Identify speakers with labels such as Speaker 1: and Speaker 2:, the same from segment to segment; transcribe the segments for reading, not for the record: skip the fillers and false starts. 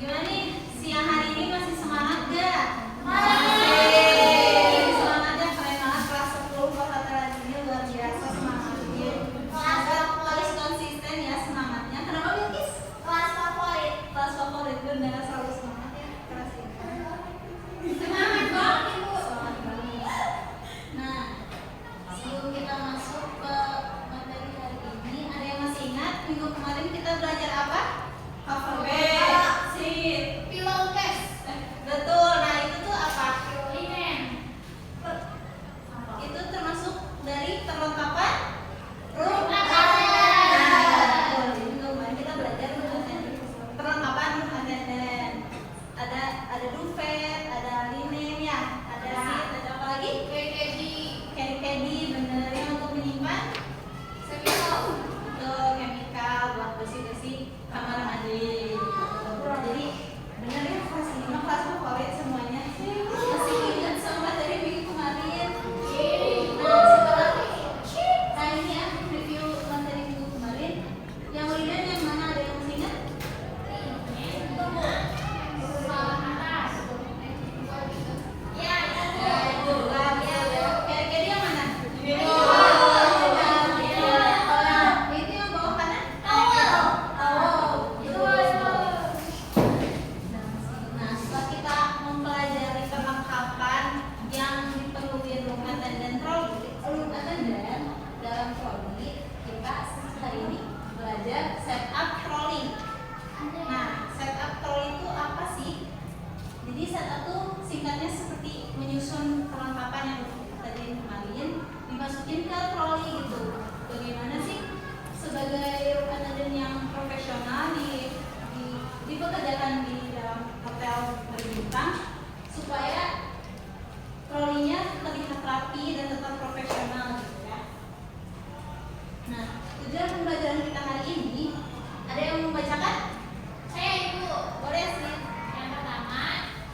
Speaker 1: Gimana nih? Siang hari ini masih semangat gak? Masih. Semangatnya keren banget. Kelas 10 perhatian ini luar biasa semangatnya. Harus konsisten ya semangatnya. Kenapa Bilkis?
Speaker 2: Kelas favorit.
Speaker 1: Kelas favorit bener, selalu semangat ya. Kelas ini.
Speaker 2: Semangat banget Ibu.
Speaker 1: Semangat banget. Nah, sebelum kita masuk ke materi hari ini, ada yang masih ingat minggu kemarin kita belajar apa? Alfabet. Sip.
Speaker 2: Pillowcase.
Speaker 1: Betul. Nah, itu tuh apa?
Speaker 2: Linen.
Speaker 1: Itu termasuk dari perlengkapan
Speaker 2: Room
Speaker 1: Nah,
Speaker 2: attendant.
Speaker 1: betul. Minggu kemarin kita belajar mengenai perlengkapan room attendant. Ada duvet, ada linen ya, ada seat, ada apa lagi?
Speaker 2: KKD.
Speaker 1: Caddy, bener, yang untuk menyimpan
Speaker 2: Semikal.
Speaker 1: untuk chemical buat bersih-bersih kamar mandi. Jadi bener ya, kelas ini mah kelas favorit semuanya. Masih ingat sama dari minggu kemarin. Nah, setelah nah ini ya review materi minggu kemarin. Yang linen yang mana, ada yang masih ingat?
Speaker 2: Ya,
Speaker 1: Ya, itu lah. Caddy yang mana? Itu yang bawah kanan? Nah, setelah kita mempelajari perlengkapan yang diperlukan room attendant dalam trolley, kita hari ini belajar setup trolley. Nah, setup trolley itu apa sih? Jadi setup tuh singkatnya seperti menyusun perlengkapan yang tadi kemarin dimasukin ke trolley gitu. Bagaimana sih sebagai room attendant yang profesional dipekerjakan di dalam hotel berbintang supaya trolley-nya terlihat rapi dan tetap profesional gitu ya. Nah, tujuan pembelajaran kita hari ini, ada yang mau membacakan?
Speaker 2: Saya Ibu.
Speaker 1: Boleh sih.
Speaker 2: Yang pertama,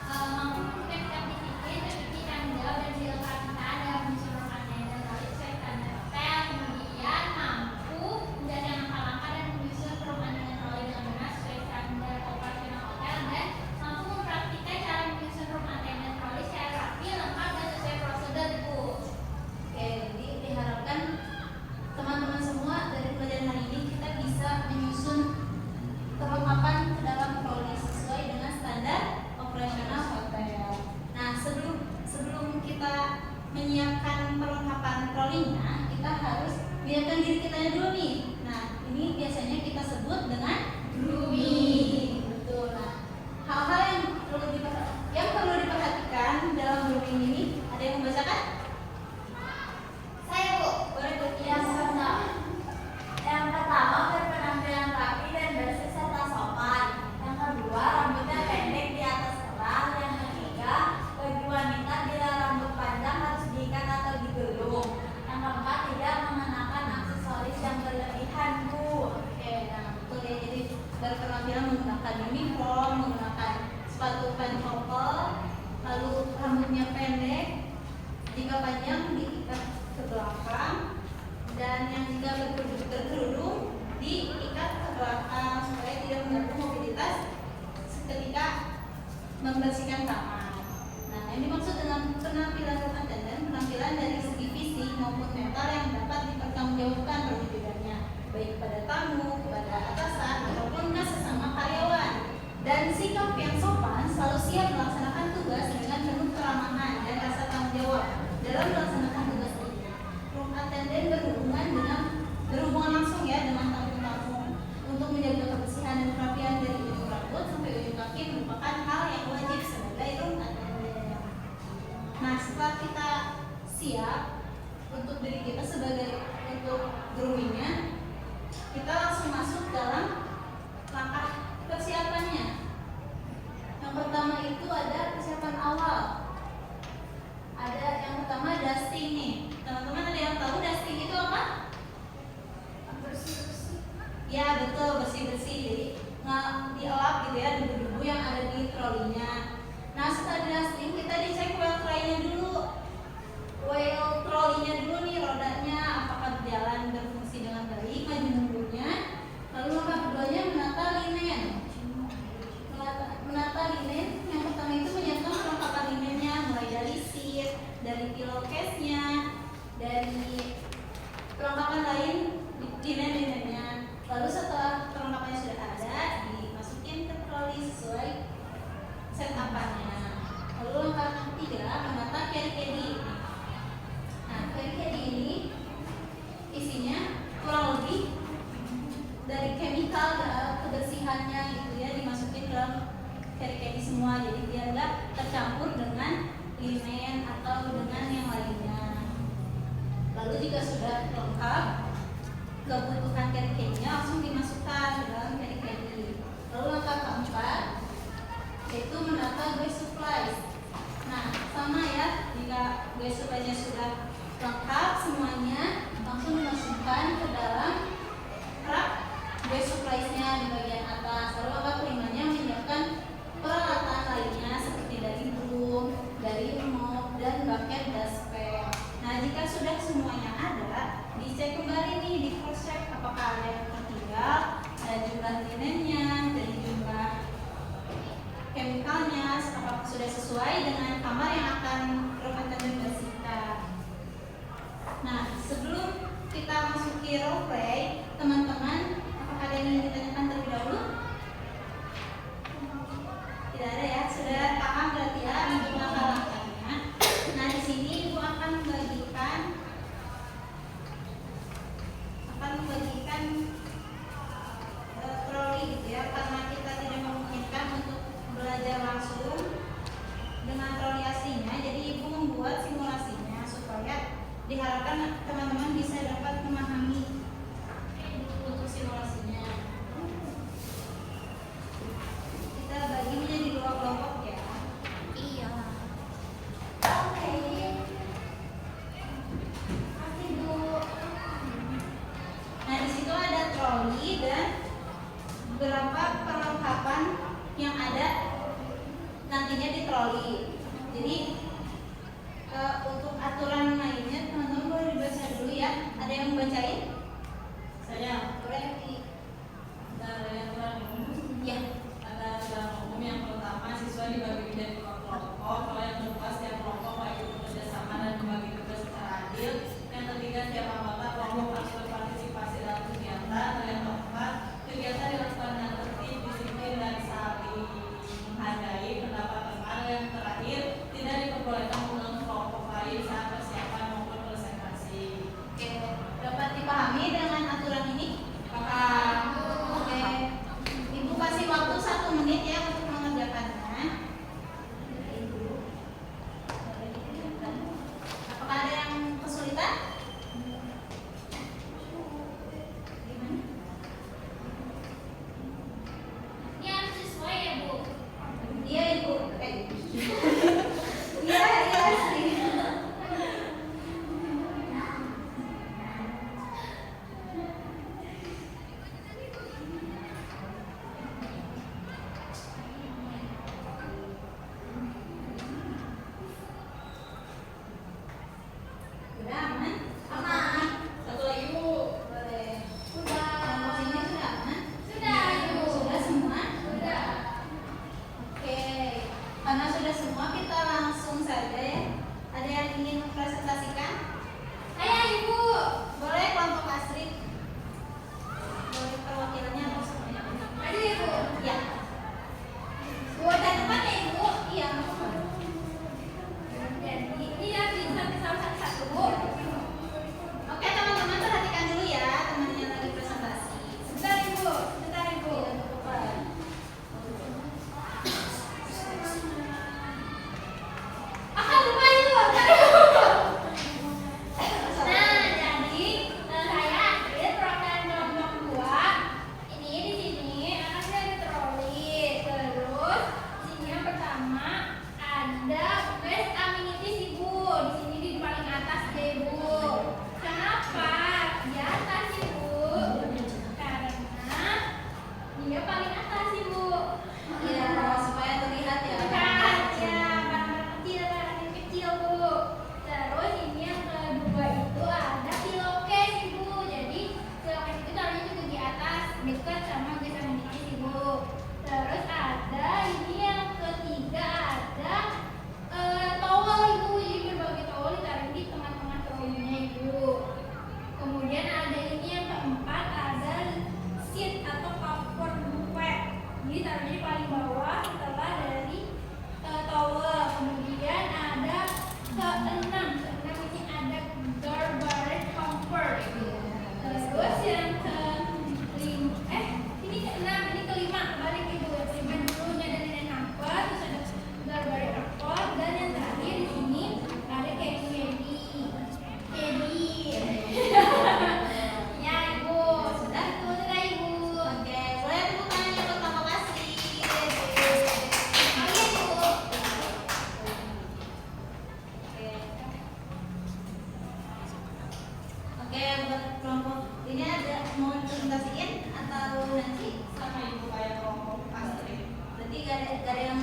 Speaker 2: mampu membuka disiplin, memiliki tanggung jawab dan dilengkapikan dalam menyusun room attendant sesuai standar hotel. Kemudian mampu menjalankan langkah-langkah dan menyusun room attendant trolley dengan benar sesuai standar operasional hotel dan mampu mempraktikkan cara menyusun room attendant trolley secara rapi, lengkap dan sesuai prosedur Bu.
Speaker 1: Oke, jadi diharapkan teman-teman semua dari pelajaran hari ini kita bisa menyusun perlengkapan ke dalam trolley sesuai dengan standar operasional hotel. Nah, sebelum kita menyiapkan perlengkapan trolley-nya, kita harus menyiapkan diri kita dulu nih. Nah, ini biasanya kita sebut dengan grooming. Betul. Nah, hal-hal yang perlu diperhatikan dalam grooming ini, ada yang membacakan?
Speaker 2: Saya Bu.
Speaker 1: Boleh Bu.
Speaker 2: Yang pertama berpenampilan rapi dan bersih serta sopan. Yang kedua rambutnya pendek di atas kerang. Yang ketiga bagi wanita bila rambut panjang harus diikat atau digulung. Yang keempat tidak mengenakan aksesoris yang berlebihan Bu.
Speaker 1: Oke, nah betul ya. Jadi berpenampilan menggunakan uniform, menggunakan sepatu pantofel, lalu rambutnya pendek, jika panjang diikat ke belakang, dan yang jika berkerudung diikat ke belakang supaya tidak mengganggu mobilitas ketika membersihkan kamar. Nah, yang dimaksud dengan penampilan room attendant, penampilan dari segi fisik maupun mental yang dapat dipertanggungjawabkan perwujudannya, baik pada tamu, kepada atasan, ataupun ke sesama karyawan. Dan sikap yang sopan selalu siap melaksanakan tugas dengan penuh keramahan dan rasa tanggung jawab dalam melaksanakan tugas ini. Room attendant berhubungan langsung ya dengan tamu-tamu. Untuk menjaga kebersihan dan kerapian dari ujung rambut sampai ujung kaki merupakan hal yang wajib sebagai room attendant. Nah, setelah kita siap untuk diri kita untuk groomingnya, kita langsung masuk dalam langkah persiapannya. Yang pertama itu ada persiapan awal. Ada yang pertama dusting nih. Teman-teman ada yang tahu dusting itu apa?
Speaker 2: Bersih-bersih.
Speaker 1: Ya betul, bersih-bersih. Jadi dielap gitu ya debu-debu yang ada di trolley-nya. Nah, setelah dusting kita dicek wheel tray-nya dulu. Wheel trolley-nya dulu nih, rodanya apakah berjalan berfungsi dengan baik, maju mundurnya. Lalu langkah keduanya menata linen. pillowcase-nya, dari perlengkapan lain linen-linennya. Lalu setelah perlengkapannya sudah ada, dimasukin ke troli sesuai set-up-annya. Lalu langkah yang ketiga, menata carry caddy. Nah, carry caddy ini isinya kurang lebih dari chemical kebersihannya gitu ya, dimasukin dalam carry caddy semua, jadi biar nggak tercampur dengan linen atau dengan yang lainnya. Lalu jika sudah lengkap kebutuhan carry caddy-nya, langsung dimasukkan ke dalam carry caddy. Lalu langkah keempat yaitu menata gue supplies. Nah, sama ya, jika gue supplies-nya sudah lengkap semuanya, langsung dimasukkan ke dalam rak gue supplies-nya di bagian atas. Lalu langkah kelimanya menyiapkan peralatan lainnya seperti dari broom, dari mop, dan bucket dustpan. Nah, jika sudah semuanya ada, dicek kembali nih, di cross check apakah ada yang tertinggal, ada jumlah linennya, dari jumlah chemicalnya, apakah sudah sesuai dengan kamar yang akan rekan-rekan bersihkan. Nah, sebelum kita masuki role play, teman-teman, apakah ada yang ingin ditanyakan terlebih dahulu? Tidak ada ya, sudah paham berarti ya untuk langkah-langkahnya. Nah, di sini Ibu akan membagikan troli gitu ya, karena kita tidak memungkinkan untuk belajar langsung dengan troli aslinya. Jadi Ibu membuat simulasinya supaya diharapkan teman-teman bisa dapat memahami untuk simulasinya. Kita bagi menjadi 2 kelompok ya.
Speaker 2: Iya.
Speaker 1: Oke.
Speaker 2: Kasih Bu.
Speaker 1: Nah, di situ ada troli dan beberapa perlengkapan yang ada nantinya di troli. Jadi untuk aturan mainnya teman-teman boleh dibaca dulu ya. Ada yang membacain? Saya. Boleh di.
Speaker 3: Ada yang kurang umum.
Speaker 1: Ya.
Speaker 3: Ada aturan umum yang pertama, siswa dibagi menjadi 2 kelompok. Kalau yang kedua, setiap kelompok wajib bekerja sama dan membagi tugas secara adil. Yang ketiga, setiap anggota kelompok harus berpartisipasi dalam kegiatan. Dan yang keempat, kegiatan dilakukan dengan tertib, disiplin, dan saling menghargai pendapat teman. Yang terakhir, tidak diperbolehkan mengganggu kelompok lain saat persiapan maupun presentasi.
Speaker 1: Oke, dapat dipahami dengan aturan ini? Paham. Oke. Ibu kasih waktu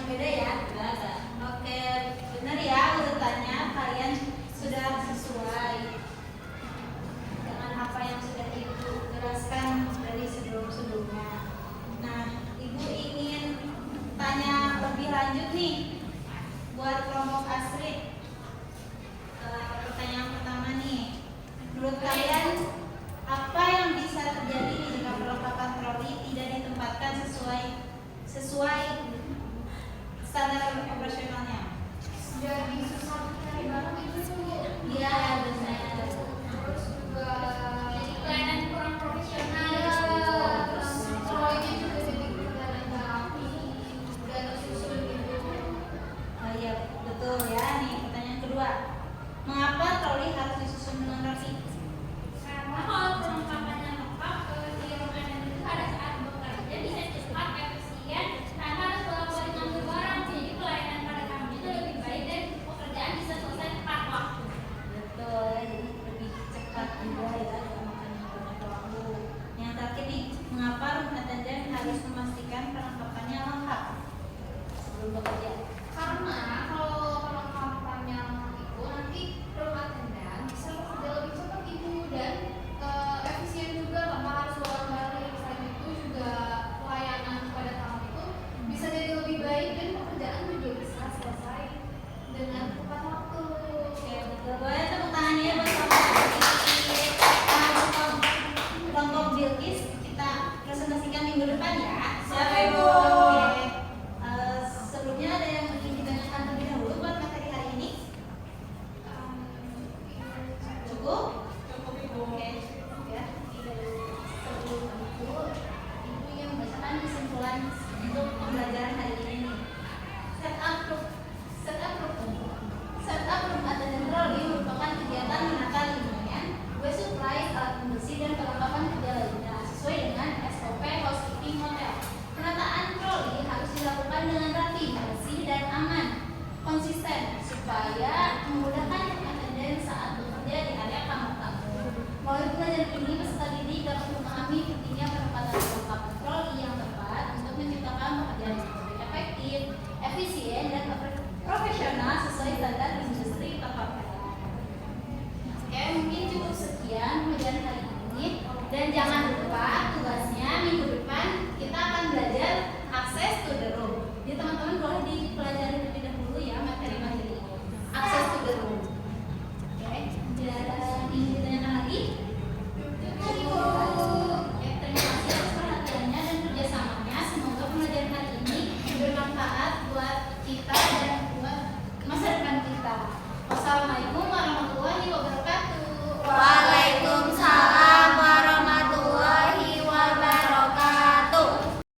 Speaker 1: beda ya?
Speaker 3: Tidak ada.
Speaker 1: Oke, benar ya urutannya, kalian sudah sesuai dengan apa yang sudah Ibu jelaskan dari sebelum-sebelumnya. Nah, Ibu ingin tanya lebih lanjut nih buat kelompok Astrid. Pertanyaan pertama nih, menurut kalian apa yang bisa terjadi jika perlengkapan troli tidak ditempatkan sesuai standar operasionalnya?
Speaker 2: Jadi susah cari barang itu tuh.
Speaker 1: Iya, benar.
Speaker 2: Terus juga
Speaker 4: Jadi pelayanan kurang profesional.
Speaker 2: terus proyeknya juga jadi kelihatan nggak rapi dan susun gitu.
Speaker 1: Oh iya, betul ya. Nih pertanyaan kedua, mengapa troli harus disusun dengan rapi?
Speaker 4: Karena kalau perlengkapannya lengkap, di ruangan itu pada saat bekerja bisa cepat, efisien, tanpa harus bolak-balik ngambil barang. Jadi pelayanan pada kami itu lebih baik dan pekerjaan bisa selesai tepat waktu.
Speaker 1: Betul, jadi lebih cepat juga ya, tidak makan banyak waktu. Yang terakhir nih, mengapa room attendant harus memastikan perlengkapannya lengkap sebelum bekerja?
Speaker 2: Karena kalau perlengkapannya itu nanti room attendant bisa bekerja lebih cepat ibu dan efisien juga tanpa harus bolak-balik. Selain itu juga pelayanan kepada tamu itu bisa jadi lebih baik dan pekerjaan juga bisa selesai dengan tepat waktu.
Speaker 1: Oke, betul. Boleh tepuk tangannya buat kelompok Bilkis. Kita presentasikan minggu depan ya.
Speaker 3: Siap, Ibu.
Speaker 1: Oke. Sebelumnya ada yang ingin ditanyakan terlebih dahulu buat materi hari ini? Cukup?
Speaker 3: Cukup, Ibu.
Speaker 1: Oke, ya. Sebelum itu, Ibu yang membacakan kesimpulan untuk pembelajaran hari ini nih. Setup room attendant troli merupakan kegiatan menata lingkungan, supply alat pembersih dan perlengkapan kerja lainnya sesuai dengan SOP housekeeping hotel. Penataan troli harus dilakukan dengan rapi, bersih dan aman, konsisten supaya memudahkan attendant saat bekerja di area kamar tamu. Melalui pelajaran ini peserta didik dapat memahami pentingnya penempatan perlengkapan troli yang tepat untuk menciptakan pekerjaan yang lebih efektif, efisien dan profesional sesuai standar industri perhotelan. Oke, mungkin cukup sekian pelajaran hari ini, dan jangan lupa tugasnya minggu depan kita akan belajar access to the room. Jadi teman-teman boleh dipelajari terlebih dahulu ya materi-materi ini. Access to the room. Oke, tidak ada yang ingin ditanyakan lagi? Oke, terima kasih atas perhatiannya dan kerjasamanya. Semoga pembelajaran hari ini bermanfaat buat kita dan buat masa depan kita. Wassalamualaikum warahmatullahi wabarakatuh.